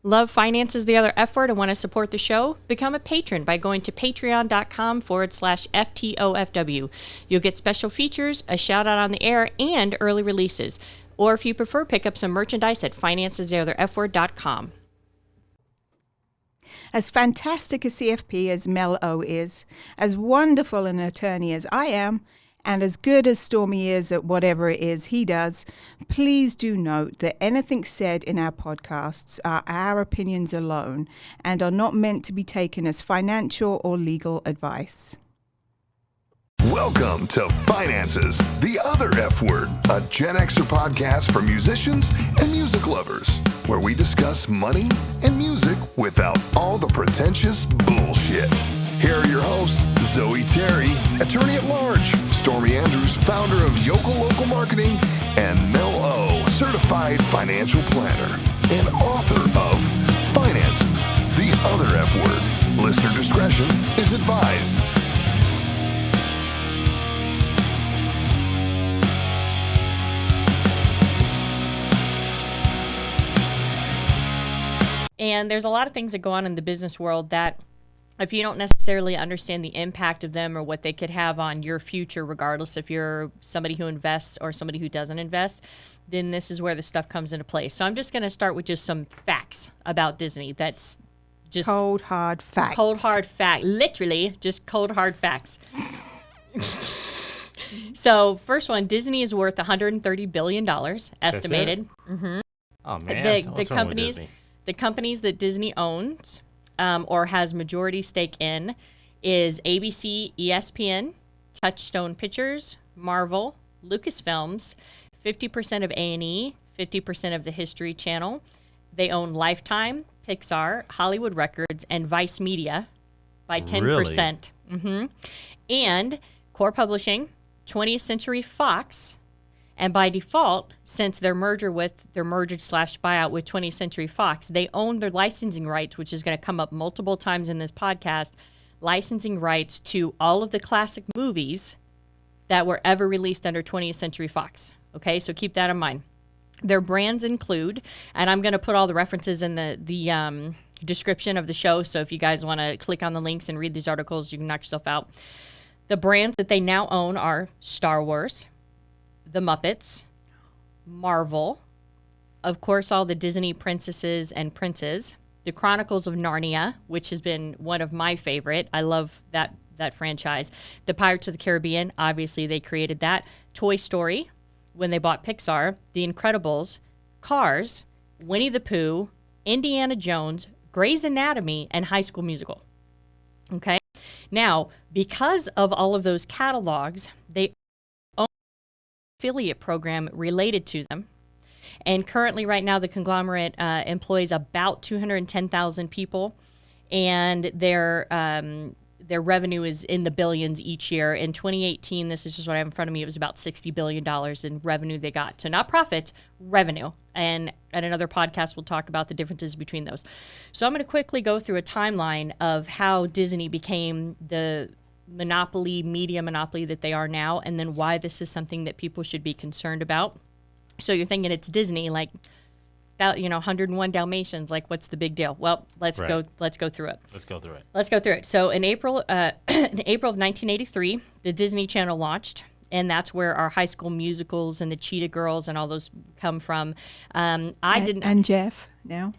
Love finances, the other F word, and want to support the show? Become a patron by going to patreon.com/FTOFW. You'll get special features, a shout out on the air, and early releases. Or if you prefer, pick up some merchandise at financestheotherfword.com. As fantastic a CFP as Mel O is, as wonderful an attorney as I am, and as good as Stormy is at whatever it is he does, please do note that anything said in our podcasts are our opinions alone and are not meant to be taken as financial or legal advice. Welcome to Finances, the Other F Word, a Gen Xer podcast for musicians and music lovers, where we discuss money and music without all the pretentious bullshit. Here are your hosts, Zoe Terry, attorney at large, Stormy Andrews, founder of Yokel Local Marketing, and Mel O, certified financial planner and author of Finances, the Other F Word. Listener discretion is advised. And there's a lot of things that go on in the business world that if you don't necessarily understand the impact of them or what they could have on your future, regardless if you're somebody who invests or somebody who doesn't invest, then this is where the stuff comes into play. So I'm just going to start with just some facts about Disney. That's just Cold, hard facts. cold, hard fact. Literally, just cold, hard facts. So first one, Disney is worth $130 billion, estimated. Oh, man. What's wrong with Disney? The companies that Disney owns or has majority stake in is ABC, ESPN, Touchstone Pictures, Marvel, Lucasfilms, 50% of A&E, 50% of the History Channel. They own Lifetime, Pixar, Hollywood Records, and Vice Media by 10%. Really? And Core Publishing, 20th Century Fox. And by default, since their merger slash buyout with 20th Century Fox, they own their licensing rights, which is going to come up multiple times in this podcast, licensing rights to all of the classic movies that were ever released under 20th Century Fox. Okay, so keep that in mind. Their brands include, and I'm going to put all the references in the description of the show, so if you guys want to click on the links and read these articles, you can knock yourself out. The brands that they now own are Star Wars, The Muppets, Marvel, of course, all the Disney princesses and princes, The Chronicles of Narnia, which has been one of my favorite. I love that franchise. The Pirates of the Caribbean, obviously they created that. Toy Story, when they bought Pixar, The Incredibles, Cars, Winnie the Pooh, Indiana Jones, Grey's Anatomy, and High School Musical. Okay? Now, because of all of those catalogs, they affiliate program related to them. And currently right now the conglomerate employs about 210,000 people, and their revenue is in the billions each year. In 2018, this is just what I have in front of me, it was about $60 billion in revenue they got. So not profits, revenue. And at another podcast, we'll talk about the differences between those. So I'm going to quickly go through a timeline of how Disney became the media monopoly that they are now, and then why this is something that people should be concerned about. So you're thinking it's Disney, like, 101 Dalmatians, like, what's the big deal? Well, let's go through it. Let's go through it. So in April of 1983, the Disney Channel launched, and that's where our High School Musicals and the Cheetah Girls and all those come from. And Jeff now.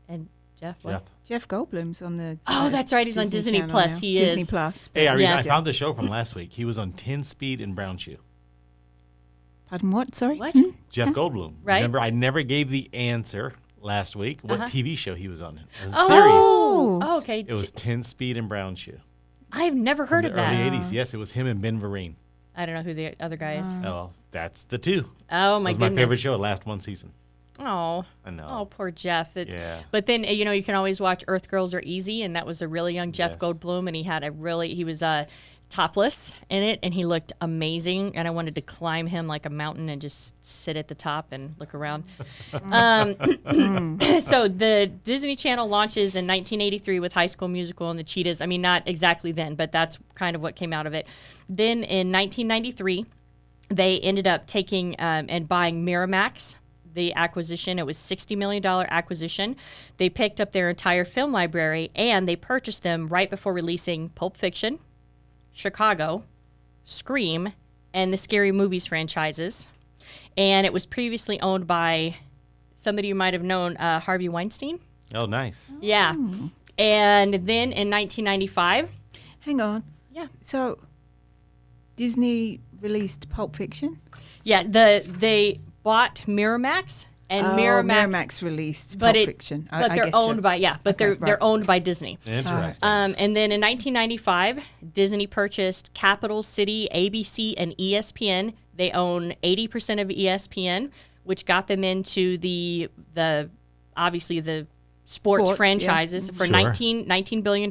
And Jeff, what? Jeff Goldblum's on the that's right. He's on Disney Plus. Now. He Disney is. Plus. Hey, I found the show from last week. He was on 10 Speed and Brown Shoe. Pardon, what? Sorry? What? Jeff Goldblum. Right. Remember, I never gave the answer last week. What TV show he was on? It was a series. Oh, okay. It was 10 Speed and Brown Shoe. I've never heard of that. Early 80s. Yes, it was him and Ben Vereen. I don't know who the other guy is. Oh, well, that's the two. Oh, my goodness. It was my favorite show. It last one season. Oh, I know. Oh, poor Jeff. Yeah. But then, you can always watch Earth Girls Are Easy, and that was a really young Jeff Goldblum, and he was topless in it, and he looked amazing, and I wanted to climb him like a mountain and just sit at the top and look around. So the Disney Channel launches in 1983 with High School Musical and the Cheetahs. I mean, not exactly then, but that's kind of what came out of it. Then in 1993, they ended up taking and buying Miramax, the acquisition. It was $60 million acquisition. They picked up their entire film library, and they purchased them right before releasing Pulp Fiction, Chicago, Scream, and the Scary Movies franchises. And it was previously owned by somebody you might have known, Harvey Weinstein. Oh, nice. Yeah. And then in 1995. Hang on. Yeah. So, Disney released Pulp Fiction? Yeah, they bought Miramax, and Miramax released Pulp Fiction. But they're owned by they're owned by Disney. Interesting. And then in 1995, Disney purchased Capital City, ABC, and ESPN. They own 80% of ESPN, which got them into the obviously the sports franchises for Sure. $19 billion.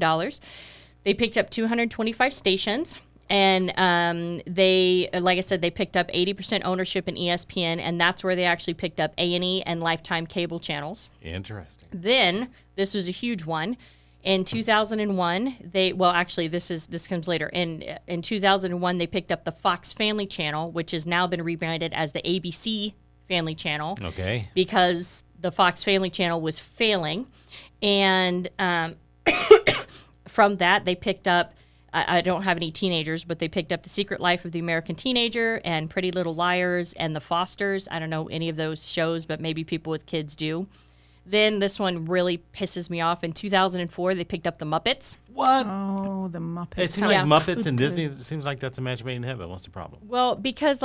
They picked up 225 stations. And they, like I said, they picked up 80% ownership in ESPN, and that's where they actually picked up A&E and Lifetime cable channels. Interesting. Then, this was a huge one. In 2001, this comes later. In 2001, they picked up the Fox Family Channel, which has now been rebranded as the ABC Family Channel. Okay. Because the Fox Family Channel was failing. And from that, they picked up, I don't have any teenagers, but they picked up The Secret Life of the American Teenager and Pretty Little Liars and The Fosters. I don't know any of those shows, but maybe people with kids do. Then this one really pisses me off. In 2004, they picked up The Muppets. What? Oh, the Muppets. It seems like Muppets and Disney. It seems like that's a match made in heaven. What's the problem? Well, because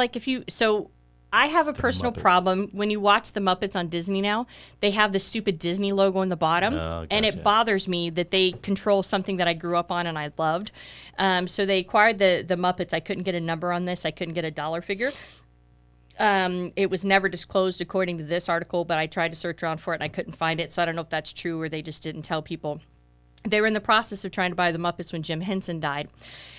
I have a personal Muppets. problem when you watch the Muppets on Disney now. They have the stupid Disney logo on the bottom, Oh, and gotcha. it bothers me that they control something that I grew up on and I loved. So they acquired the Muppets. I couldn't get a number on this. I couldn't get a dollar figure. It was never disclosed according to this article, but I tried to search around for it and I couldn't find it. So I don't know if that's true or they just didn't tell people. They were in the process of trying to buy the Muppets when Jim Henson died.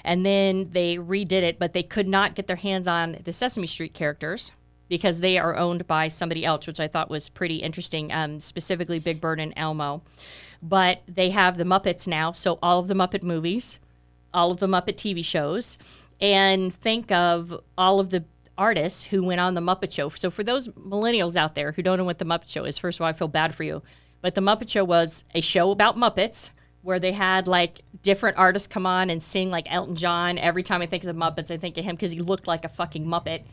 And then they redid it, but they could not get their hands on the Sesame Street characters because they are owned by somebody else, which I thought was pretty interesting, specifically Big Bird and Elmo. But they have the Muppets now, so all of the Muppet movies, all of the Muppet TV shows, and think of all of the artists who went on the Muppet Show. So for those millennials out there who don't know what the Muppet Show is, first of all, I feel bad for you. But the Muppet Show was a show about Muppets where they had like different artists come on and sing, like Elton John. Every time I think of the Muppets, I think of him because he looked like a fucking Muppet.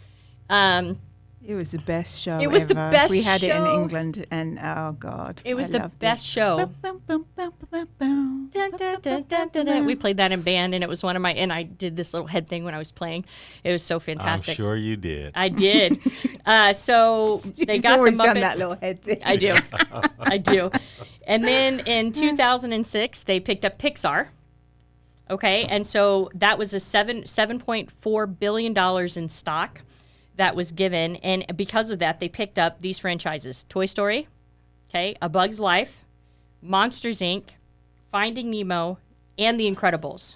It was the best show It was ever. the best We had it in show. England, and oh, God. It was I the loved best it. show. Bum, bum, bum, bum, bum, Dun, dun, dun, dun, dun, dun. We played that in band, and it was one of my. And I did this little head thing when I was playing. It was so fantastic. I'm sure you did. I did. So they She's got the always Muppets. done that little head thing. I do. I do. And then in 2006, they picked up Pixar. Okay, and so that was a $7.4 billion in stock that was given, and because of that, they picked up these franchises: Toy Story, okay, A Bug's Life, Monsters Inc., Finding Nemo, and The Incredibles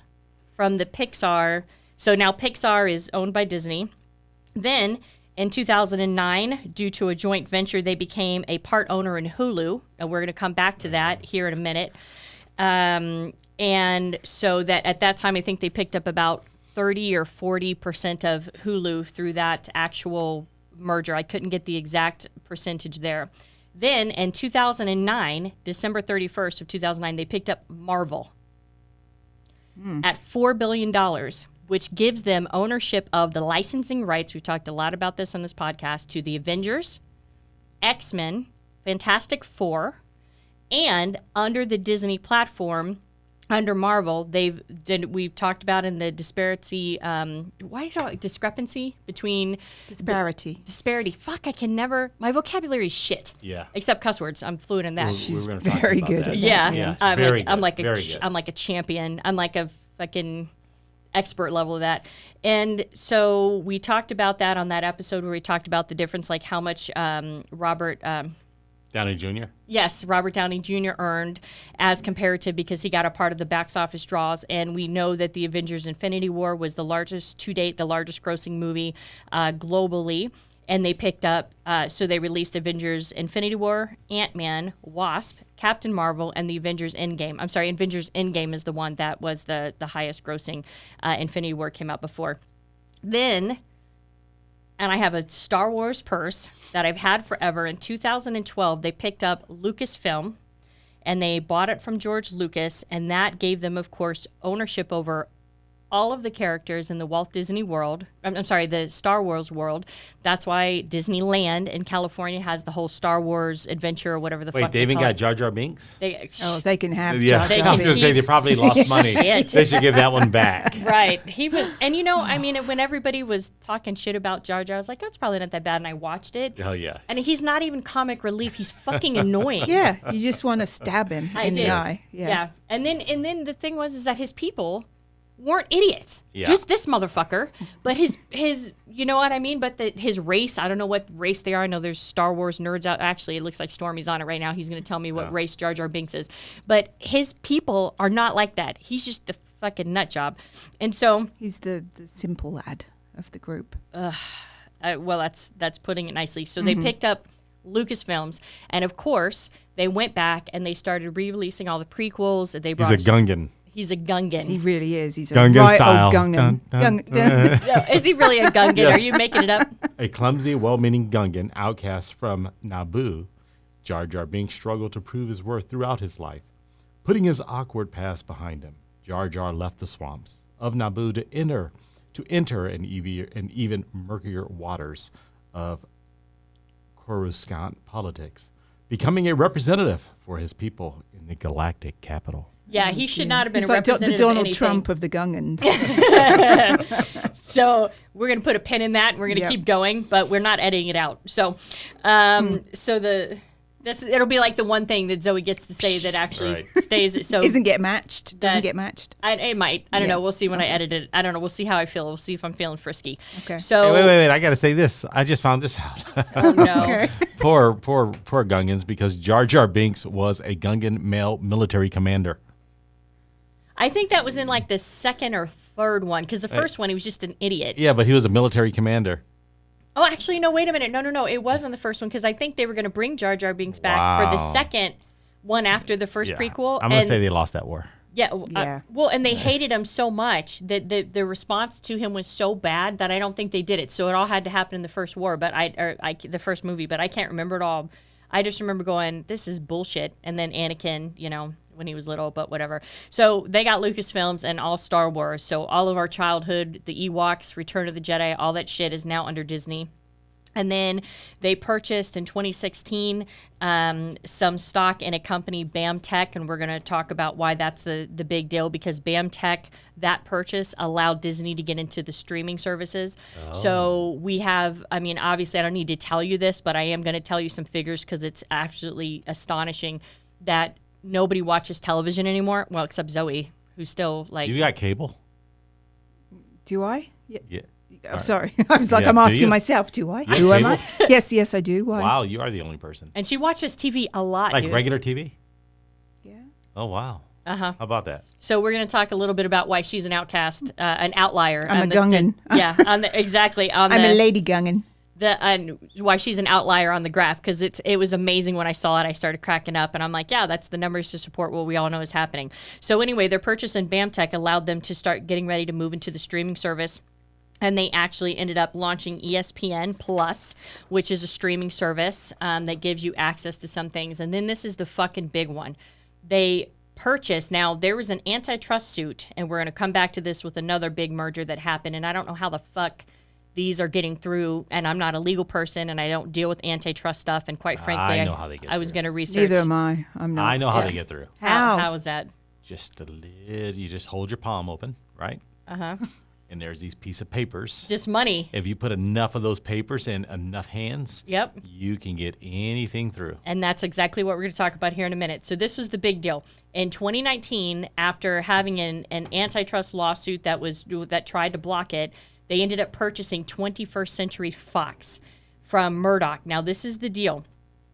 from the Pixar. So now Pixar is owned by Disney. Then in 2009, due to a joint venture, they became a part owner in Hulu, and we're going to come back to that here in a minute. And so that at that time, I think they picked up about 30 or 40% of Hulu through that actual merger. I couldn't get the exact percentage there. Then in 2009, December 31st of 2009, they picked up Marvel at $4 billion, which gives them ownership of the licensing rights. We talked a lot about this on this podcast, to the Avengers, X-Men, Fantastic Four, and under the Disney platform, under Marvel, we've talked about in the disparity between Disparity. Fuck, I can never. My vocabulary is shit. Yeah. Except cuss words. I'm fluent in that. We were gonna talk very about good that. at Yeah, Yeah. I'm Very like good. Very good. I'm like a champion. I'm like a fucking expert level of that. And so we talked about that on that episode where we talked about the difference, like how much Robert Downey Jr. earned as compared to, because he got a part of the box office draws. And we know that the Avengers Infinity War was the largest to date, the largest grossing movie globally. And they picked up, so they released Avengers Infinity War, Ant-Man, Wasp, Captain Marvel, and the Avengers Endgame. I'm sorry, Avengers Endgame is the one that was the highest grossing. Infinity War came out before. Then and I have a Star Wars purse that I've had forever. In 2012, they picked up Lucasfilm, and they bought it from George Lucas, and that gave them, of course, ownership over all of the characters in the Walt Disney World. I'm sorry, the Star Wars world. That's why Disneyland in California has the whole Star Wars adventure or whatever the fuck They even call got it. Jar Jar Binks? They can have Yeah, Jar Jar I was going to say they probably lost money. Shit. They should give that one back. Right. He was, and I mean, when everybody was talking shit about Jar Jar, I was like, oh, it's probably not that bad. And I watched it. Hell yeah. And he's not even comic relief. He's fucking annoying. Yeah, you just want to stab him in the eye. Yeah. And then the thing was is that his people weren't idiots. Yeah. Just this motherfucker. But his you know what I mean? But his race, I don't know what race they are. I know there's Star Wars nerds out. Actually, it looks like Stormy's on it right now. He's going to tell me what race Jar Jar Binks is. But his people are not like that. He's just the fucking nut job. And so He's the simple lad of the group. well, that's putting it nicely. So they picked up Lucasfilms, and of course, they went back and they started re-releasing all the prequels. They brought He's a Gungan. He's a Gungan. He really is. He's a Gungan right style. old Gungan. Dun, dun, No, is he really a Gungan? Are you making it up? A clumsy, well-meaning Gungan outcast from Naboo, Jar Jar Binks struggled to prove his worth throughout his life. Putting his awkward past behind him, Jar Jar left the swamps of Naboo to enter an even murkier waters of Coruscant politics, becoming a representative for his people in the galactic capital. Yeah, he should not have been He's a like the representative Donald of anything. Trump of the Gungans. So we're going to put a pin in that. And we're going to Yep. keep going, but we're not editing it out. So, it'll be like the one thing that Zoe gets to say that actually Right. stays. So Doesn't get matched. Doesn't That- get matched. it might. I don't Yeah. know. We'll see when I edit it. I don't know. We'll see how I feel. We'll see if I'm feeling frisky. Okay. So Hey, wait. I got to say this. I just found this out. oh no. Okay. poor Gungans, because Jar Jar Binks was a Gungan male military commander. I think that was in like the second or third one because the first one he was just an idiot. Yeah, but he was a military commander. Oh, actually, no. Wait a minute. No. It wasn't the first one because I think they were going to bring Jar Jar Binks back for the Wow. second one after the first Yeah. prequel. I'm going to and- say they lost that war. Yeah. Yeah. Well, and they hated him so much that the response to him was so bad that I don't think they did it. So it all had to happen in the first war, but the first movie, but I can't remember it all. I just remember going, this is bullshit. And then Anakin, when he was little, but whatever. So they got Lucasfilms and all Star Wars. So all of our childhood, the Ewoks, Return of the Jedi, all that shit is now under Disney. And then they purchased in 2016 some stock in a company, BAM Tech, and we're going to talk about why that's the big deal, because BAM Tech, that purchase allowed Disney to get into the streaming services. So we have, I mean, obviously I don't need to tell you this, but I am going to tell you some figures because it's absolutely astonishing that nobody watches television anymore. Well, except Zoe, who's still like... You got cable? Do I? Yeah. Yeah. Oh, sorry. I was like, Yeah, I'm do asking you? myself, do I? You have Do am I? cable? Yes, I do. Why? Wow, you are the only person. And she watches TV a lot, Like dude. regular TV? Yeah. Oh, wow. Uh-huh. How about that? So we're going to talk a little bit about why she's an outcast, an outlier. I'm on a the Gungan. Exactly. On I'm the, a lady Gungan. why she's an outlier on the graph, because it was amazing when I saw it. I started cracking up, and I'm like, yeah, that's the numbers to support what we all know is happening. So anyway, their purchase in BAMTech allowed them to start getting ready to move into the streaming service. And they actually ended up launching ESPN Plus, which is a streaming service that gives you access to some things. And then this is the fucking big one. They purchased, now there was an antitrust suit, and we're going to come back to this with another big merger that happened. And I don't know how the fuck these are getting through. And I'm not a legal person, and I don't deal with antitrust stuff. And quite frankly, I know how they get I was through. going to research. Neither am I. I'm not. I know how Yeah. they get through. How is that? Just a lid. You just hold your palm open, right? Uh-huh. And there's these piece of papers. Just money. If you put enough of those papers in enough hands, Yep. you can get anything through. And that's exactly what we're going to talk about here in a minute. So this was the big deal. In 2019, after having an antitrust lawsuit that tried to block it, they ended up purchasing 21st Century Fox from Murdoch. Now, this is the deal.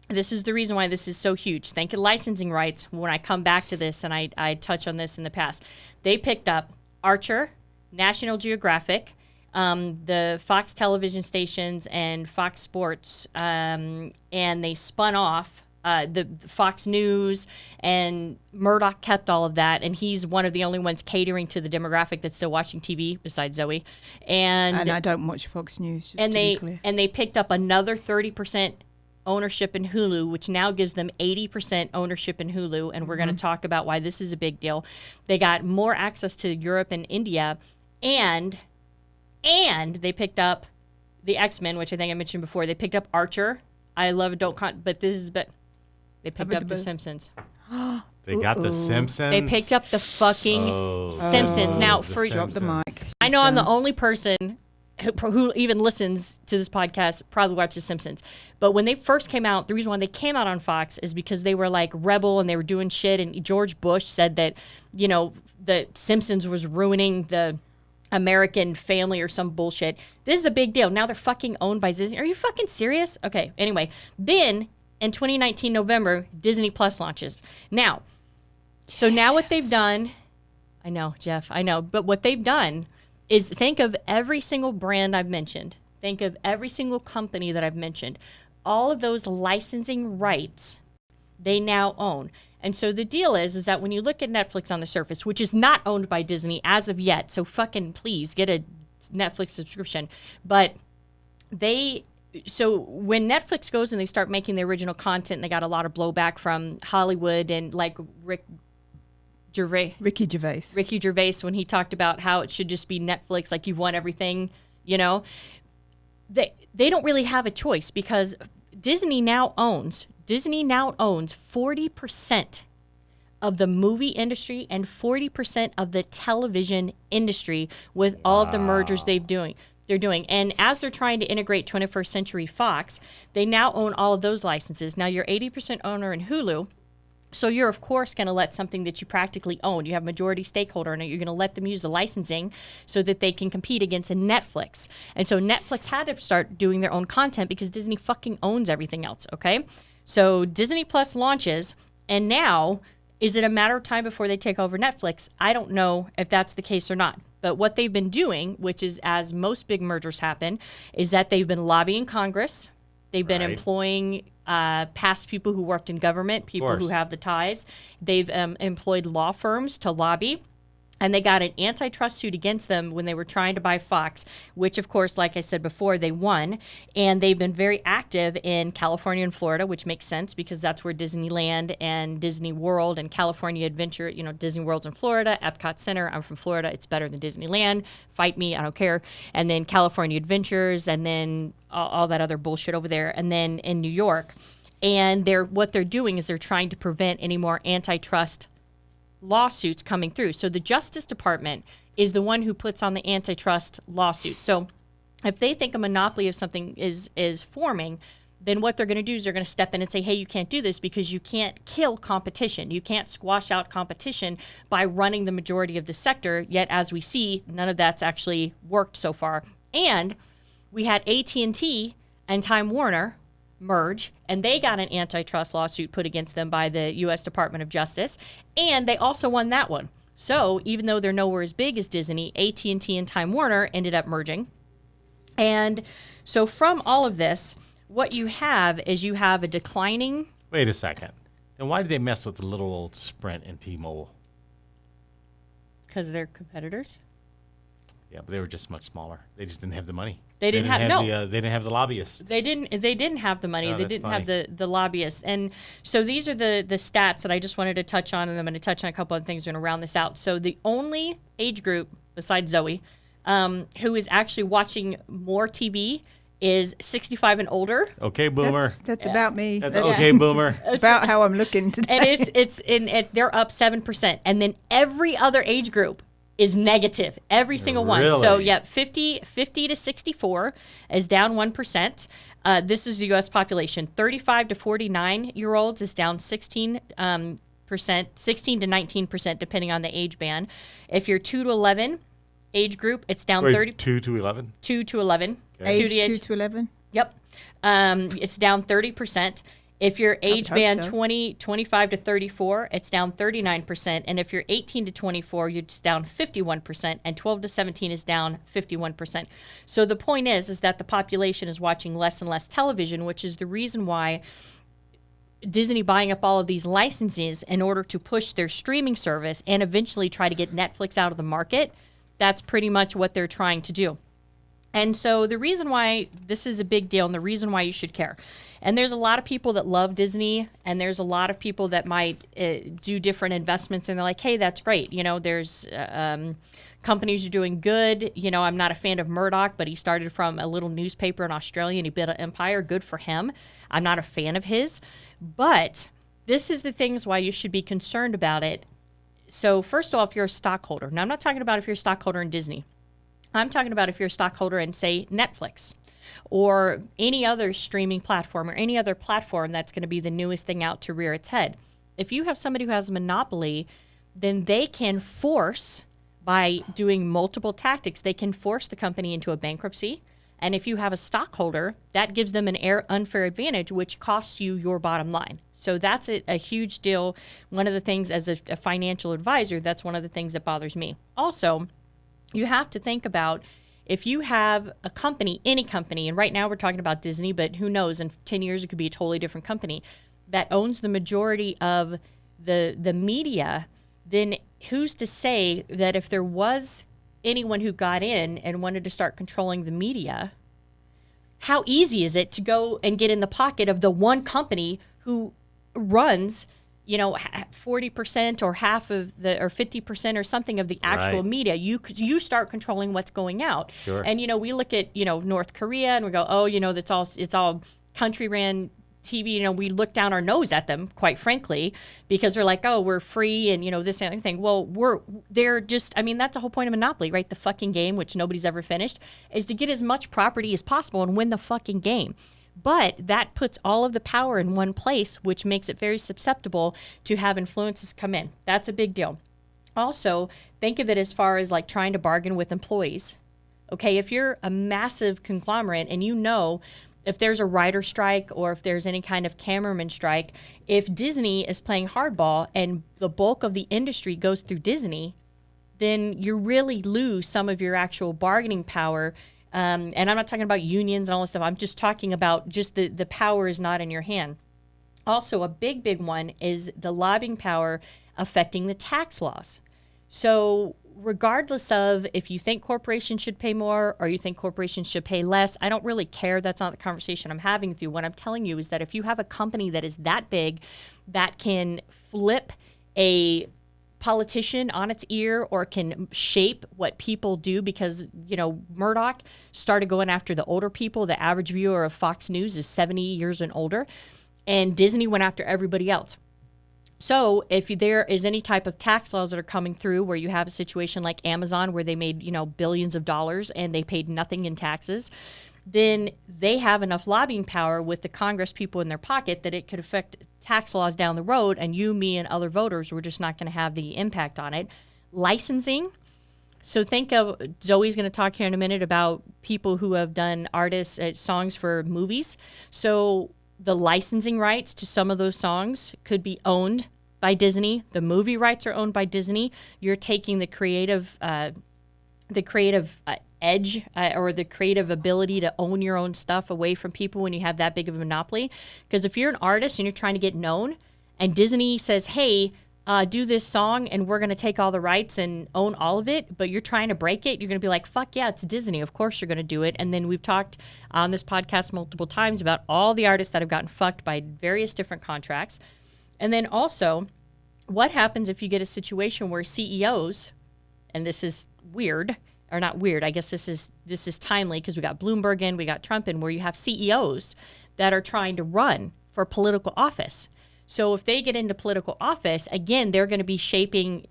This is the reason why this is so huge. Thank you, licensing rights. When I come back to this, and I touch on this in the past, they picked up Archer, National Geographic, the Fox television stations, and Fox Sports, and they spun off the Fox News, and Murdoch kept all of that, and he's one of the only ones catering to the demographic that's still watching TV besides Zoe. And I don't watch Fox News. Just And to be clear. they picked up another 30% ownership in Hulu, which now gives them 80% ownership in Hulu, and we're going to talk about why this is a big deal. They got more access to Europe and India, and they picked up the X-Men, which I think I mentioned before. They picked up Archer. I love adult content, but they picked up The Simpsons. They got The Simpsons. They picked up the fucking Simpsons. Now, for Drop the mic. I know I'm the only person who even listens to this podcast probably watches Simpsons. But when they first came out, the reason why they came out on Fox is because they were like rebel and they were doing shit. And George Bush said that, the Simpsons was ruining the American family or some bullshit. This is a big deal. Now they're fucking owned by Disney. Are you fucking serious? Okay, anyway. Then in 2019 November, Disney Plus launches. Now what they've done, I know, Jeff, I know, but what they've done is think of every single brand I've mentioned. Think of every single company that I've mentioned. All of those licensing rights they now own. And so the deal is that when you look at Netflix on the surface, which is not owned by Disney as of yet, so fucking please get a Netflix subscription. But so when Netflix goes and they start making the original content, and they got a lot of blowback from Hollywood and like Ricky Gervais when he talked about how it should just be Netflix, like you've won everything, they don't really have a choice because Disney now owns 40% of the movie industry and 40% of the television industry with all of the mergers they're doing. And as they're trying to integrate 21st Century Fox, they now own all of those licenses. Now you're 80% owner in Hulu. So you're, of course, going to let something that you practically own, you have majority stakeholder in it, you're going to let them use the licensing so that they can compete against a Netflix. And so Netflix had to start doing their own content because Disney fucking owns everything else, okay? So Disney Plus launches, and now, is it a matter of time before they take over Netflix? I don't know if that's the case or not. But what they've been doing, which is as most big mergers happen, is that they've been lobbying Congress. They've been employing past people who worked in government, people who have the ties. They've employed law firms to lobby. And they got an antitrust suit against them when they were trying to buy Fox, which, of course, like I said before, they won. And they've been very active in California and Florida, which makes sense because that's where Disneyland and Disney World and California Adventure, Disney World's in Florida, Epcot Center. I'm from Florida. It's better than Disneyland. Fight me. I don't care. And then California Adventures and then all that other bullshit over there. And then in New York. And what they're doing is they're trying to prevent any more antitrust lawsuits coming through. So the Justice Department is the one who puts on the antitrust lawsuit. So if they think a monopoly of something is forming, then what they're going to do is they're going to step in and say, hey, you can't do this because you can't kill competition. You can't squash out competition by running the majority of the sector. Yet, as we see, none of that's actually worked so far. And we had AT&T and Time Warner merge, and they got an antitrust lawsuit put against them by the U.S. Department of Justice, and they also won that one. So even though they're nowhere as big as Disney, AT&T and Time Warner ended up merging. And so from all of this, what you have is you have a declining... Wait a second. Then why did they mess with the little old Sprint and T-Mobile? Because they're competitors. Yeah, but they were just much smaller. They just didn't have the money. They didn't have they didn't have the lobbyists. They didn't have the money. Oh, they didn't have the lobbyists. And so these are the stats that I just wanted to touch on, and I'm going to touch on a couple of things. We're going to round this out. So the only age group besides Zoe who is actually watching more TV is 65 and older. Okay, boomer. That's about me. That's okay, boomer. It's about how I'm looking today. And they're up 7%. And then every other age group is negative, every single one. So, 50 to 64 is down 1%. This is the U.S. population. 35 to 49-year-olds is down 16 to 19%, depending on the age band. If you're 2 to 11 age group, it's down 30. 2 to 11? 2 to 11. Okay. Age 2 to 11? Yep. It's down 30%. If you're age band 25 to 34, it's down 39%. And if you're 18 to 24, it's down 51%. And 12 to 17 is down 51%. So the point is that the population is watching less and less television, which is the reason why Disney buying up all of these licenses in order to push their streaming service and eventually try to get Netflix out of the market. That's pretty much what they're trying to do. And so the reason why this is a big deal and the reason why you should care, and there's a lot of people that love Disney, and there's a lot of people that might do different investments, and they're like, hey, that's great. There's companies are doing good. I'm not a fan of Murdoch, but he started from a little newspaper in Australia and he built an empire. Good for him. I'm not a fan of his. But this is the things why you should be concerned about it. So first of all, if you're a stockholder, now I'm not talking about if you're a stockholder in Disney. I'm talking about if you're a stockholder in, say, Netflix or any other streaming platform or any other platform that's going to be the newest thing out to rear its head. If you have somebody who has a monopoly, then they can force, by doing multiple tactics, they can force the company into a bankruptcy. And if you have a stockholder, that gives them an unfair advantage, which costs you your bottom line. So that's a huge deal. One of the things, as a financial advisor, that's one of the things that bothers me. Also, you have to think about if you have a company, any company, and right now we're talking about Disney, but who knows, in 10 years it could be a totally different company, that owns the majority of the media, then who's to say that if there was anyone who got in and wanted to start controlling the media, how easy is it to go and get in the pocket of the one company who runs 40% or half of or 50% or something of the actual media? You start controlling what's going out. Sure. And we look at North Korea and we go, oh, it's all country ran TV. We look down our nose at them, quite frankly, because we're like, oh, we're free and this and everything. Well, they're just, that's the whole point of Monopoly, right? The fucking game, which nobody's ever finished, is to get as much property as possible and win the fucking game. But that puts all of the power in one place, which makes it very susceptible to have influences come in. That's a big deal. Also, think of it as far as like trying to bargain with employees. Okay, if you're a massive conglomerate and if there's a writer strike or if there's any kind of cameraman strike, if Disney is playing hardball and the bulk of the industry goes through Disney, then you really lose some of your actual bargaining power. And I'm not talking about unions and all this stuff. I'm just talking about just the power is not in your hand. Also, a big one is the lobbying power affecting the tax laws. So regardless of if you think corporations should pay more or you think corporations should pay less, I don't really care. That's not the conversation I'm having with you. What I'm telling you is that if you have a company that is that big that can flip a politician on its ear or can shape what people do, because Murdoch started going after the older people. The average viewer of Fox News is 70 years and older, and Disney went after everybody else. So if there is any type of tax laws that are coming through where you have a situation like Amazon where they made billions of dollars and they paid nothing in taxes, then they have enough lobbying power with the Congress people in their pocket that it could affect tax laws down the road, and you, me, and other voters were just not going to have the impact on it. Licensing. So think of, Zoe's going to talk here in a minute about people who have done songs for movies. So the licensing rights to some of those songs could be owned by Disney. The movie rights are owned by Disney. You're taking the creative edge or the creative ability to own your own stuff away from people when you have that big of a monopoly. Because if you're an artist and you're trying to get known and Disney says, hey, do this song and we're going to take all the rights and own all of it, but you're trying to break it, you're going to be like, fuck yeah, it's Disney. Of course you're going to do it. And then we've talked on this podcast multiple times about all the artists that have gotten fucked by various different contracts. And then also, what happens if you get a situation where CEOs, and this is weird, or not weird, I guess this is timely because we got Bloomberg in, we got Trump in, where you have CEOs that are trying to run for political office. So if they get into political office, again, they're going to be shaping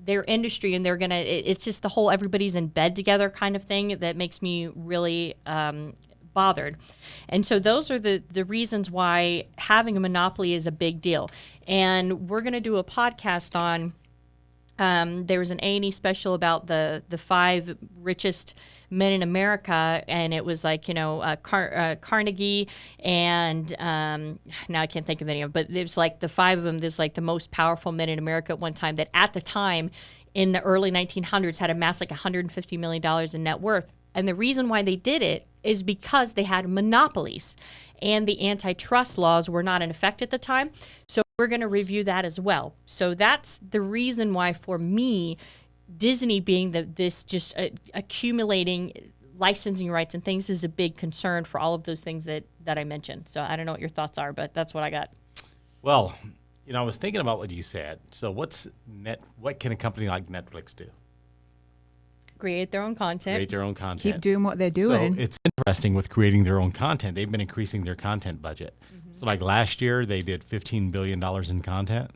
their industry, and it's just the whole everybody's in bed together kind of thing that makes me really bothered. And so those are the reasons why having a monopoly is a big deal. And we're going to do a podcast on, there was an A&E special about the 5 richest men in America, and it was like, Carnegie and now I can't think of any of them, but there's like the 5 of them, there's like the most powerful men in America at one time that at the time in the early 1900s had amassed like $150 million in net worth. And the reason why they did it is because they had monopolies and the antitrust laws were not in effect at the time. So we're going to review that as well. So that's the reason why, for me, Disney being this just accumulating licensing rights and things is a big concern for all of those things that I mentioned. So I don't know what your thoughts are, but that's what I got. Well, I was thinking about what you said. So what can a company like Netflix do? Create their own content. Create their own content. Keep doing what they're doing. So it's interesting with creating their own content. They've been increasing their content budget. So like last year, they did $15 billion in content.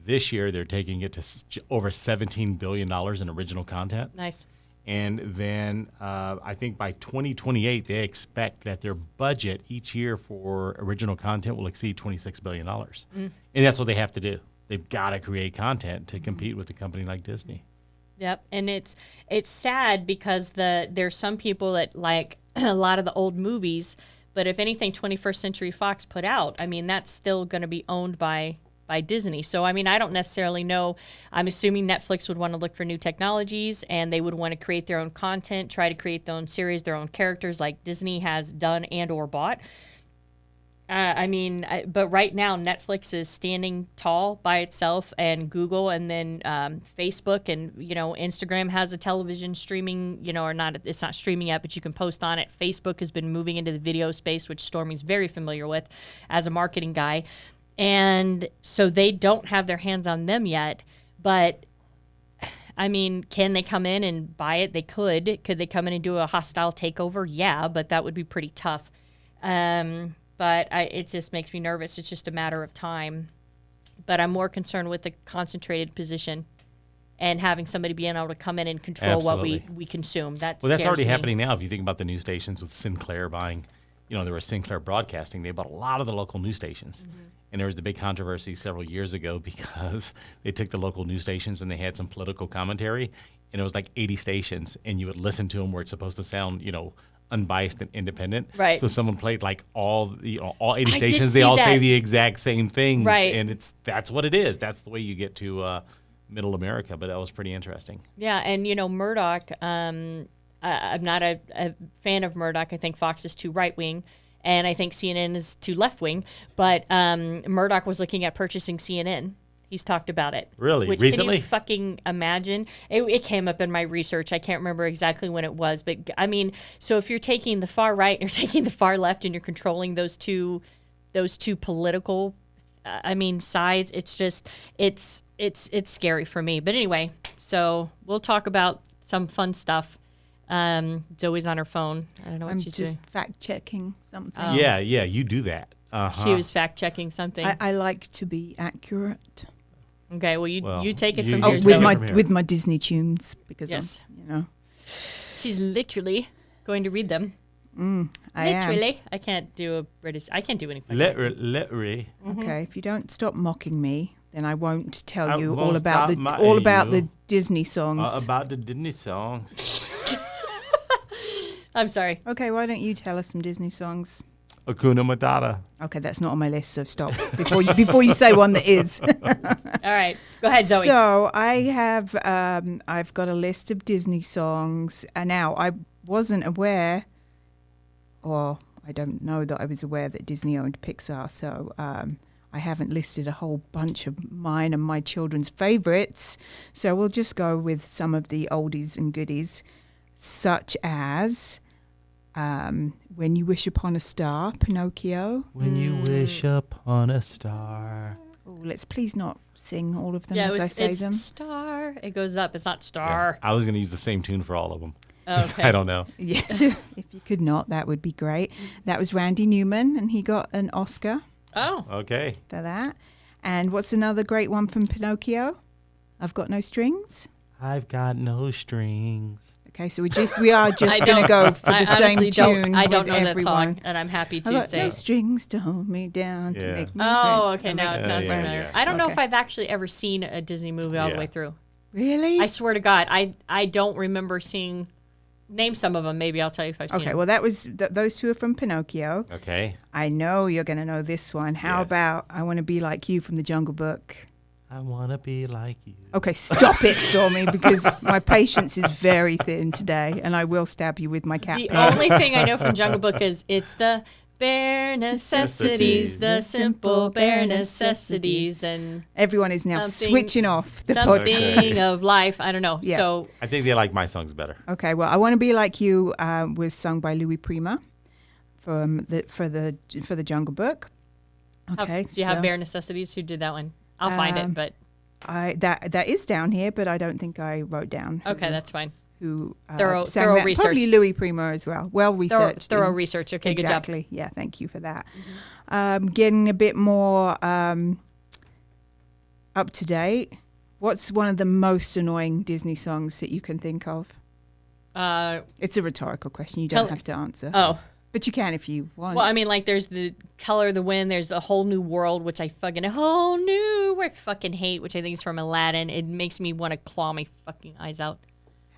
This year, they're taking it to over $17 billion in original content. Nice. And then I think by 2028, they expect that their budget each year for original content will exceed $26 billion. And that's what they have to do. They've got to create content to compete with a company like Disney. Yep, and it's sad because there's some people that like a lot of the old movies, but if anything 21st Century Fox put out, I mean, that's still going to be owned by Disney. So, I mean, I don't necessarily know. I'm assuming Netflix would want to look for new technologies and they would want to create their own content, try to create their own series, their own characters like Disney has done and or bought. But right now Netflix is standing tall by itself, and Google, and then Facebook, and Instagram has a television streaming, or not. It's not streaming yet, but you can post on it. Facebook has been moving into the video space, which Stormy's very familiar with as a marketing guy, and so they don't have their hands on them yet. But I mean, can they come in and buy it? They could. Could they come in and do a hostile takeover? Yeah, but that would be pretty tough. But it just makes me nervous. It's just a matter of time. But I'm more concerned with the concentrated position and having somebody being able to come in and control Absolutely. what we consume. That's already happening now. If you think about the news stations with Sinclair buying, there was Sinclair Broadcasting. They bought a lot of the local news stations. And there was the big controversy several years ago because they took the local news stations and they had some political commentary. And it was like 80 stations. And you would listen to them where it's supposed to sound, unbiased and independent. Right. So someone played like all 80 I stations. did They see all that. say the exact same things. Right. And that's what it is. That's the way you get to middle America. But that was pretty interesting. Yeah, and Murdoch, I'm not a fan of Murdoch. I think Fox is too right-wing, and I think CNN is too left-wing. But Murdoch was looking at purchasing CNN. He's talked about it. Really? Which, Recently? can you fucking imagine? It came up in my research. I can't remember exactly when it was. But, I mean, so if you're taking the far right and you're taking the far left and you're controlling those two political, sides, it's just, it's scary for me. But anyway, so we'll talk about some fun stuff. Zoe's on her phone. I don't know what I'm she's just doing. fact-checking something. Yeah, you do that. Uh-huh. She was fact-checking something. I like to be accurate. Okay, well, you take it you- from you here, take Zoe. it from here. With my Disney tunes, because Yes. I'm. She's literally going to read them. I am. Literally. I can't do any fucking accent. Literally. Okay, if you don't stop mocking me, then I won't tell I you won't all about stop mocking all about you. the Disney songs. About the Disney songs. I'm sorry. Okay, why don't you tell us some Disney songs? Hakuna Matata. Okay, that's not on my list, so stop before you say one that is. All right. Go ahead, Zoe. So I have I've got a list of Disney songs, and now I wasn't aware, or I don't know that I was aware that Disney owned Pixar. So I haven't listed a whole bunch of mine and my children's favorites. So we'll just go with some of the oldies and goodies, such as When You Wish Upon a Star, Pinocchio. When you wish upon a star. Oh, let's please not sing all of them yeah, as I say it's them. star. It goes up. It's not Yeah, star. I was going to use the same tune for all of them. 'Cause Okay. I don't know. Yes, if you could not, that would be great. That was Randy Newman, and he got an Oscar Oh. Okay. for that. And what's another great one from Pinocchio? I've Got No Strings. I've got no strings. Okay, so we are just I going to don't- go for I the same honestly tune. I don't with know that everyone. song, and I'm happy I've to got say. no strings to hold me down to Yeah. make me Oh, great. okay. Now it sounds yeah, familiar. yeah. I don't know if Okay. I've actually ever seen a Disney movie all the Yeah. way through. Really? I swear to God, I don't remember seeing. Name some of them. Maybe I'll tell you if I've seen Okay, them. well, that was those two are from Pinocchio. Okay. I know you're going to know this one. How Yes. about I Want to Be Like You from the Jungle Book? I want to be like you. Okay, stop it, Stormy, because my patience is very thin today, and I will stab you with my cat The pen. only thing I know from Jungle Book is it's the bare necessities, the simple bare necessities, and Everyone is now something- switching off the something podcast. of life. I don't know. Yeah. So I think they like my songs better. Okay, well, I Want to Be Like You was sung by Louis Prima for the Jungle Book. Okay, do you have bare necessities? Who did that one? I'll find it, but that is down here, but I don't think I wrote down. okay, that's fine. Who Thorough sang that. research. Probably Louis Prima as well. Well researched. Thorough and- research. Okay, exactly. Yeah, thank you for that. Getting a bit more up to date. What's one of the most annoying Disney songs that you can think of? good job. It's a rhetorical question. You don't Tell- have to answer. Oh, But you can if you want. well, I mean, like, there's the Color of the Wind. There's a Whole New World, which I fucking I fucking hate, which I think is from Aladdin. It makes me want to claw my fucking eyes out.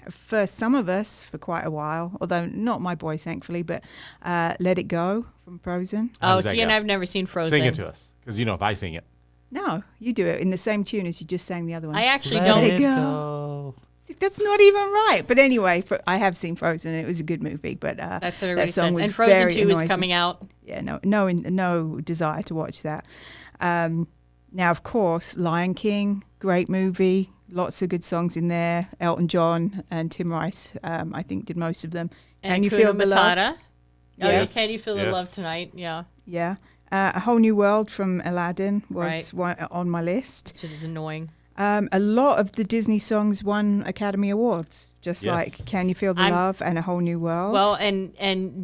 For some of us, for quite a while, although not my boys, thankfully, but Let It Go from Frozen. How Oh, does that see, and go? I've never seen Frozen. Sing it to us. Because, if I sing it. No, you do it in the same tune as you just sang the other one. I actually Let don't. it it go. go. See, that's not even right. But anyway, I have seen Frozen, and it was a good movie. But That's what that everybody song says. was And Frozen very 2 is noisy. coming out. Yeah, no desire to watch that. Now, of course, Lion King, great movie. Lots of good songs in there. Elton John and Tim Rice, I think, did most of them. And Can You Hakuna Feel the Love? Matata. Oh, yeah, Yes. Can You Feel the Yes. Love Tonight? Yeah, Yeah. A Whole New World from Aladdin was Right. one on my list. which is annoying. A lot of the Disney songs won Academy Awards, just Yes. like Can You Feel the I'm- Love and A Whole New World. Well, and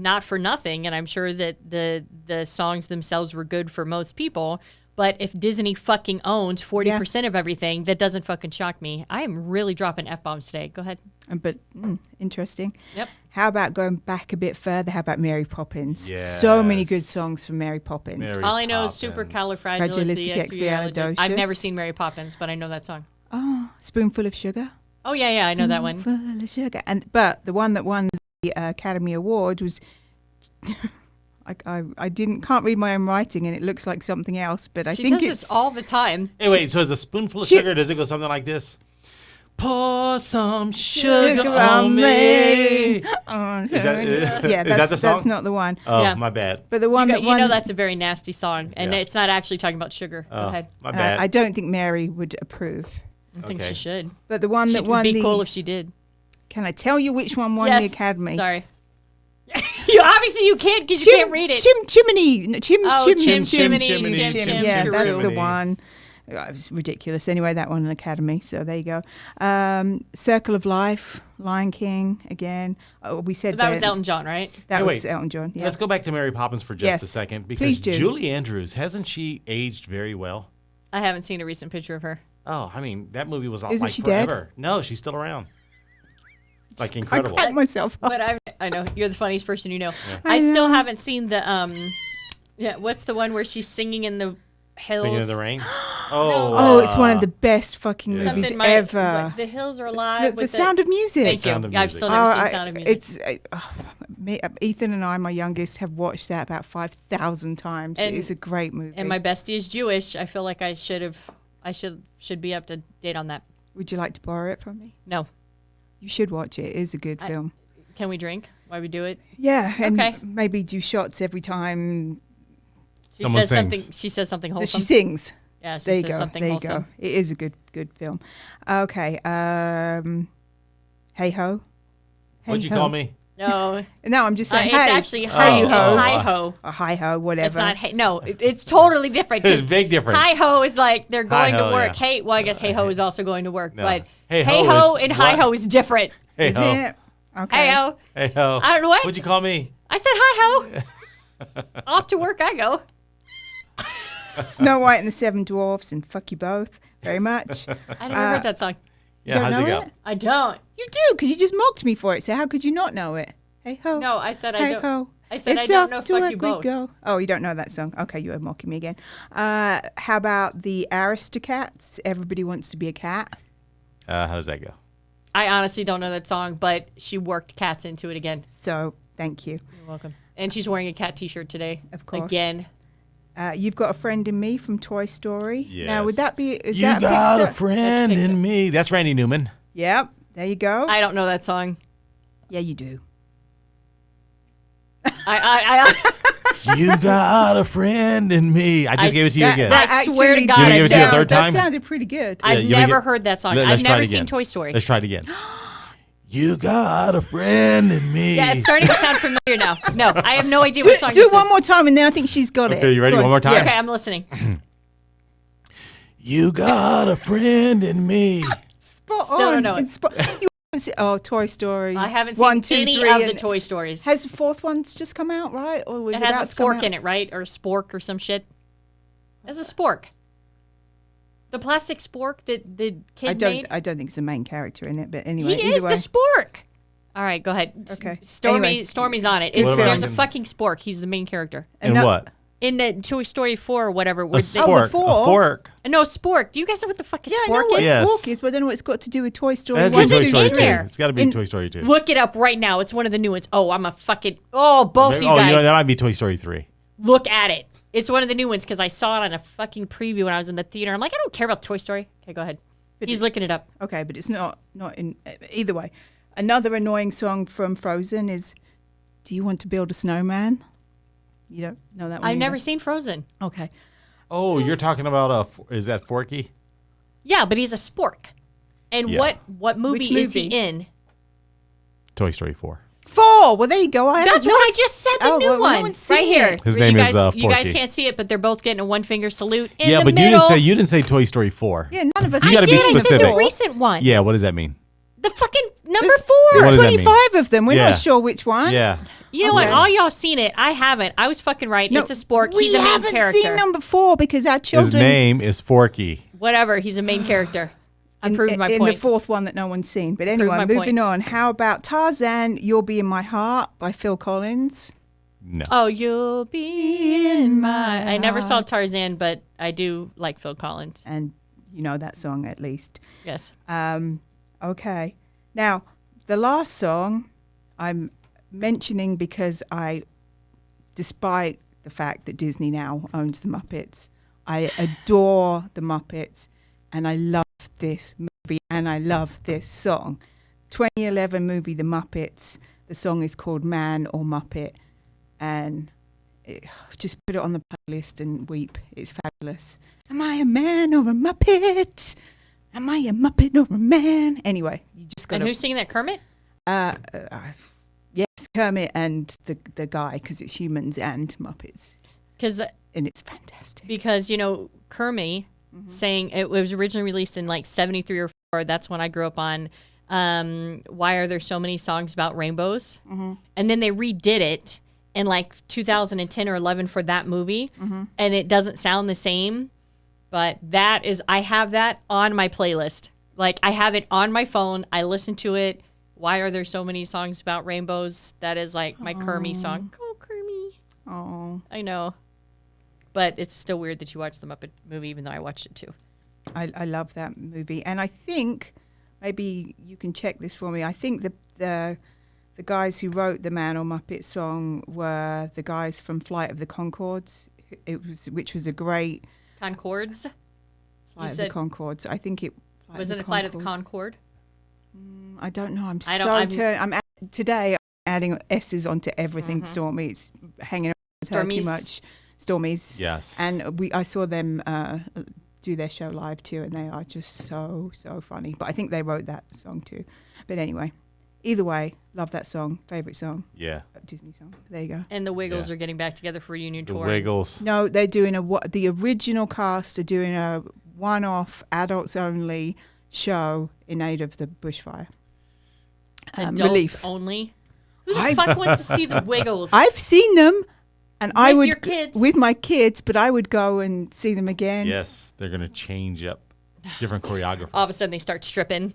not for nothing, and I'm sure that the songs themselves were good for most people. But if Disney fucking owns 40% of everything, that doesn't fucking shock me. I am really dropping F-bombs today. Go ahead. But interesting. Yep. How about going back a bit further? How about Mary Poppins? So many good Yes. songs from Mary Poppins. Mary All I know is Poppins. supercalifragilisticexpialidocious. I've never seen Mary Poppins, but I know that song. Oh, Spoonful of Sugar. Oh, yeah, I know that one. Spoonful of Sugar. But the one that won the Academy Award was... I can't read my own writing, and it looks like something else, but I She think says it's... this all the time. Hey, wait, so is a spoonful of She- sugar, does it go something like this? Pour some sugar, Sugar on on me. me. that- yeah, is that the that's song? not the one. Oh, Yeah. my bad. But the one You, that you won... know that's a very nasty song, and Yeah. it's not actually talking about sugar. Go Oh, ahead. my bad. I don't think Mary would approve. I think Okay. she should. But the one that It'd won be the... cool if she did. Can I tell you which one won yes. the Academy? Sorry. You obviously you can't because you can't read it. Chimney. Oh, Chimney, Yeah, Chim that's the Chimney. one. It was ridiculous. Anyway, that won an Academy, so there you go. Circle of Life, Lion King, again. We said That was Ben- Elton John, right? That Hey, was wait. Elton John, yeah. Let's go back to Mary Poppins for just Yes. a second. Please Because do. Julie Andrews, hasn't she aged very well? I haven't seen a recent picture of her. Oh, I mean, that movie was Isn't like she dead? forever. No, she's still around. Like I incredible. cracked myself up. But I know you're the funniest person you know. I I still know. haven't seen the yeah. What's the one where she's singing in the hills? Singing in the Rain. Oh, it's one of the best fucking movies Something ever. Like, the hills are alive. The with Sound of Music. Thank Sound you. of I've Music. still never seen I- Sound of Music. It's Ethan and I, my youngest, have watched that about 5,000 times. And- it is a great movie. And my bestie is Jewish. I feel like I should be up to date on that. Would you like to borrow it from me? No. You should watch it. It is a good film. Can we drink while we do it? Yeah, and Okay. maybe do shots every time She Someone says sings. something. She says something that wholesome. she sings. Yeah, she There you says go. something There you wholesome. go. It is a good film. Okay. Hey ho. What'd you call me? No, No, I'm just saying. it's hey. actually Oh, hi ho. ho. Hi ho. Or hi ho, whatever. It's not hey. No, it's totally different. There's a 'cause big difference. Hi ho is like they're going Hi-ho, to work. yeah. Hey, well, I guess hey ho is also going to work, No. but Hey hey ho ho is and hi what? ho is different. Hey Is ho. it? Okay. Hey ho. Hey ho. I don't know what. What'd you call me? I said hi ho. Off to work I go. Snow White and the Seven Dwarfs and fuck you both very much. I never heard that song. Yeah, don't how's it know go? it? I don't. You do, because you just mocked me for it. So how could you not know it? Hey ho. No, I said I Hey don't. ho. I said It's I don't off know to fuck work you we both. go. Oh, you don't know that song? Okay, you are mocking me again. How about the Aristocats? Everybody Wants to Be a Cat. How does that go? I honestly don't know that song, but she worked cats into it again. So thank you. You're welcome. And she's wearing a cat T-shirt today. Of course. Again. You've Got a Friend in Me from Toy Story. Yes. Now, would that be? Is You that got Pixar? a friend That's Pixar. in me. That's Randy Newman. Yep. There you go. I don't know that song. Yeah, you do. You got a friend in me. I just gave it to you again. I swear to God, Did we give it to you a sound- third time? That sounded pretty good. I've you never get- heard that song. Let's I've try it never again. seen Toy Story. Let's try it again. You got a friend in me. Yeah, it's starting to sound familiar now. No, I have no idea what song Do this one is. more time, and then I think she's got it. Okay, you ready? Go One on. more time? Yeah. Okay, I'm listening. You got a friend in me. Spot Still don't on. know it. It's you haven't seen- Toy Story. I haven't seen 1, 2, any 3, of the and- Toy Stories. Has the fourth one's just come out, right? Or was It it has about a to come fork out? in it, right? Or a spork or some shit. It has a spork. The plastic spork that the kid made. I don't think it's a main character in it, but anyway, He either is way. the spork. All right, go ahead. Okay. Stormy's on it. It's, What there's about- a fucking spork. He's the main character. And no- what? In the Toy Story 4 or whatever. A where spork. four. A fork. no, spork. Do you guys know what the fuck a Yeah, I know spork what is? Yes. Spork is, but I don't know what it's got to do with Toy Story. It has to 1, be Toy 2, Story in 2. there? It's got to be In- Toy Story 2. Look it up right now. It's one of the new ones. Oh, I'm a fucking... Oh, both you Oh, guys. that might be Toy Story 3. Look at it. It's one of the new ones because I saw it on a fucking preview when I was in the theater. I'm like, I don't care about Toy Story. Okay, go ahead. He's looking it up. Okay, but it's not in either way. Another annoying song from Frozen is "Do You Want to Build a Snowman?" You don't know that one. I've either? never seen Frozen. Okay. Oh, you're talking about is that Forky? Yeah, but he's a spork. And Yeah. what movie Which is he movie? in? Toy Story 4. 4. Well, there you go. That's what I just said. The new well, no one, one's seen right here. it. His You name is, guys, you guys Forky. can't see it, but they're both getting a one-finger salute in Yeah, the but middle. you didn't say Toy Story 4. Yeah, none of us. You I gotta be did. I said specific. the recent one. Yeah, what does that mean? The fucking number There's 4. What does that mean? 25 of them. We're Yeah. not sure which one. Yeah. You know what? Okay. All y'all seen it. I haven't. I was fucking right. No, it's a spork. We He's a main haven't character. seen number 4 because our His children. name is Forky. Whatever. He's a main character. I proved my in point. the fourth one that no one's seen. But anyway, my moving point. on. How about Tarzan? You'll Be in My Heart by Phil Collins. No. Oh, you'll be in my... I never saw Tarzan, but I do like Phil Collins. And you know that song at least. Yes. Okay. Now, the last song I'm mentioning because despite the fact that Disney now owns the Muppets, I adore the Muppets and I love this movie and I love this song. 2011 movie The Muppets. The song is called Man or Muppet. And just put it on the playlist and weep. It's fabulous. Am I a man or a Muppet? Am I a Muppet or a man? Anyway, you just got And to... who's singing that? Kermit? Yes, Kermit and the guy, because it's humans and Muppets. And it's fantastic. Because, you know, Kermit saying it was originally released in like 73 or 4. That's when I grew up on Why Are There So Many Songs About Rainbows? And then they redid it in like 2010 or 11 for that movie. And it doesn't sound the same. But I have that on my playlist. Like, I have it on my phone. I listen to it. Why Are There So Many Songs About Rainbows? That is like my Kermit song. Go, Kermit. Oh, I know. But it's still weird that you watched the Muppet movie, even though I watched it too. I love that movie. And I think, maybe you can check this for me, I think the guys who wrote the Man or Muppet song were the guys from Flight of the Conchords, which was a great... Concords? Flight of said- the Conchords. I think it... Wasn't it Flight of the Concord? I don't know. I'm- Today I'm adding S's onto everything. Stormy. It's hanging over her too Stormies. much. Stormies. Yes. And I saw them do their show live too, and they are just so funny. But I think they wrote that song too. But anyway, either way, love that song. Favorite song, Yeah. Disney song. There you go. And the Wiggles Yeah. are getting back together for a reunion The tour. Wiggles. No, they're doing the original cast are doing a one-off adults only show in aid of the bushfire. Adults Relief. only. Who the fuck wants to see the Wiggles? I've seen them, and I With would your kids? with my kids, but I would go and see them again. Yes, they're going to change up different choreography. All of a sudden they start stripping.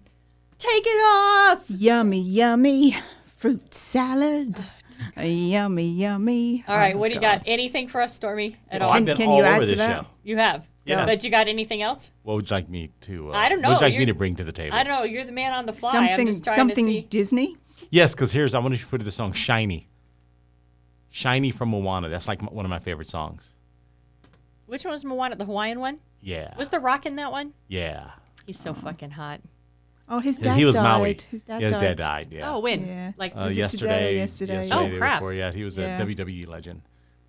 Take it off! Yummy, yummy fruit salad. Yummy, yummy. All right, Oh, what do you God. got? Anything for us, Stormy? At Oh, all? I've been Can all you over add to this that? show. You have. Yeah. But you got anything else? What would you like me to? I don't know. What would you like me You're- to bring to the table? I don't know. You're the man on the fly. I'm Something, just trying something to see. Disney. Yes, because I want to put the song "Shiny." "Shiny" from Moana. That's like one of my favorite songs. Which one was Moana? The Hawaiian one? Yeah. Was The Rock in that one? Yeah. He's so fucking hot. Oh, his dad He was died. Maui. His dad Yeah, his died. dad died. Yeah. Oh, when? Yeah. Like, Was it today or yesterday? Oh, day crap. before, yeah, he was Yeah. a WWE legend.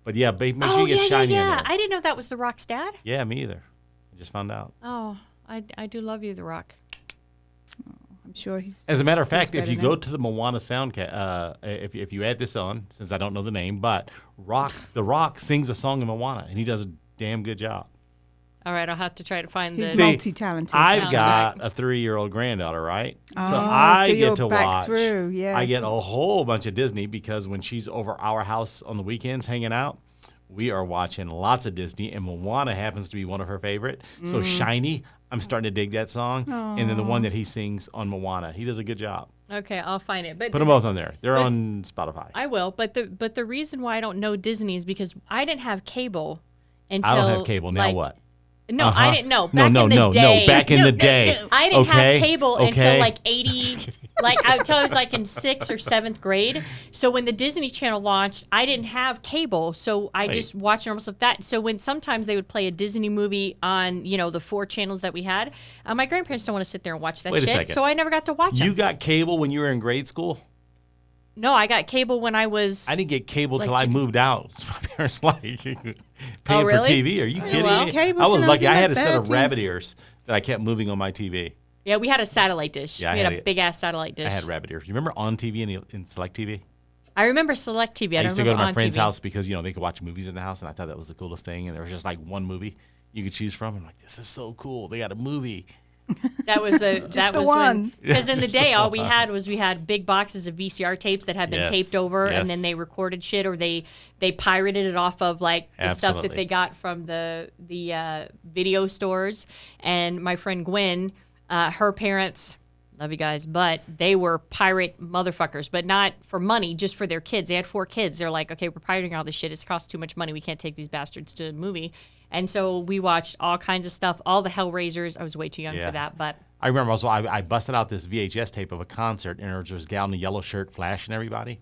But yeah, make sure oh you get Shiny in yeah. there. I didn't know that was The Rock's dad. Yeah, me either. I just found out. Oh, I do love you, The Rock. I'm sure he's. As a matter of fact, if better you now. go to the Moana if you add this on, since I don't know the name, but The Rock sings a song in Moana, and he does a damn good job. All right, I'll have to try to find He's the. See, multi-talented. I've Sounds got a 3-year-old granddaughter, right? so Oh, I so get you're to back watch. through, yeah. I get a whole bunch of Disney because when she's over our house on the weekends hanging out, we are watching lots of Disney, and Moana happens to be one of her favorite. So Shiny, I'm starting to dig that song, and then the one that he sings on Moana, he does a good job. Okay, I'll find it. But Put them both on there. They're But- on Spotify. I will. But the reason why I don't know Disney is because I didn't have cable until. I don't have cable. Now like, what? No, I didn't know. No, Back no, in the no, day, no. Back in the day. I didn't okay? have cable okay. until like 80, until I was like in 6th or 7th grade. So when the Disney Channel launched, I didn't have cable, so I Wait. just watched normal stuff. That so when sometimes they would play a Disney movie on the 4 channels that we had, my grandparents don't want to sit there and watch that Wait a shit, second. so I never got to watch You them. got cable when you were in grade school? No, I got cable when I was. I didn't get cable Like till I two- moved out. My parents like paying for really? TV. Are you kidding well. me? Cable I was till I was lucky. in I my had a set of 30s. rabbit ears that I kept moving on my TV. Yeah, we had a satellite dish. Yeah, I we had had a it. big ass satellite dish. I had rabbit ears. You remember on TV in Select TV? I remember Select TV. I, I don't used to go to remember my on friend's TV. house because they could watch movies in the house, and I thought that was the coolest thing. And there was just like one movie you could choose from. I'm like, this is so cool. They got a movie. That was that the was one. because in the day all we had big boxes of VCR tapes that had been Yes, taped over and yes. then they recorded shit or they pirated it off of like the stuff that Absolutely. they got from the video stores. And my friend Gwen, her parents, love you guys, but they were pirate motherfuckers, but not for money, just for their kids. They had 4 kids. They're like, okay, we're pirating all this shit. It's cost too much money. We can't take these bastards to the movie. And so we watched all kinds of stuff, all the Hellraisers. I was way too young Yeah. for that, but I remember also I busted out this VHS tape of a concert, and there was this gal in a yellow shirt flashing everybody.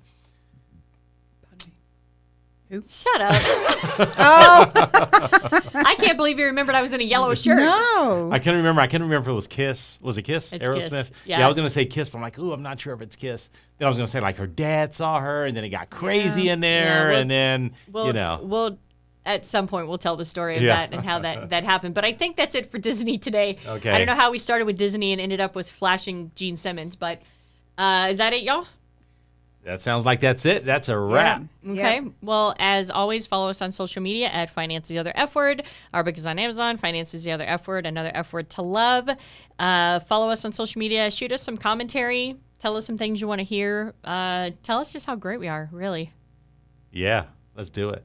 shut up. Oh. I can't believe you remembered I was in a yellow shirt. No. I can't remember if it was Kiss. Was it Kiss? It's Aerosmith? Kiss. Yeah, Yeah. I was going to say Kiss, but I'm like, ooh, I'm not sure if it's Kiss. Then I was going to say, like, her dad saw her, and then it got crazy in there, Yeah, well- and then, We'll at some point we'll tell the story of Yeah. that and how that happened. But I think that's it for Disney today. Okay. I don't know how we started with Disney and ended up with flashing Gene Simmons, but is that it, y'all? That sounds like that's it. That's a wrap. Okay. Yeah. Well, as always, follow us on social media at Finance the Other F Word. Our book is on Amazon. Finance is the Other F Word. Another F Word to love. Follow us on social media. Shoot us some commentary. Tell us some things you want to hear. Tell us just how great we are, really. Yeah, let's do it.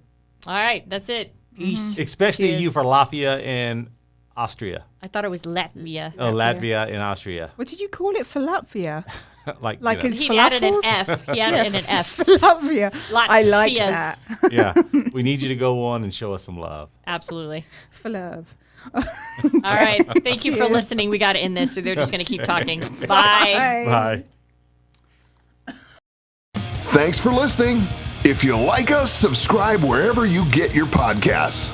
All right. That's it. Peace. Especially Cheers. you for Latvia and Austria. I thought it was Latvia. Oh, Latvia and Austria. What did you call it for Latvia? like Like you know. it's He added an falafels? F. He added in an F. Latvia. I like Latvias. that. Yeah, we need you to go on and show us some love. Absolutely. For love. All right. Thank you for Cheers. listening. We got to end this, so they're just going to keep talking. Bye. Bye. Thanks for listening. If you like us, subscribe wherever you get your podcasts.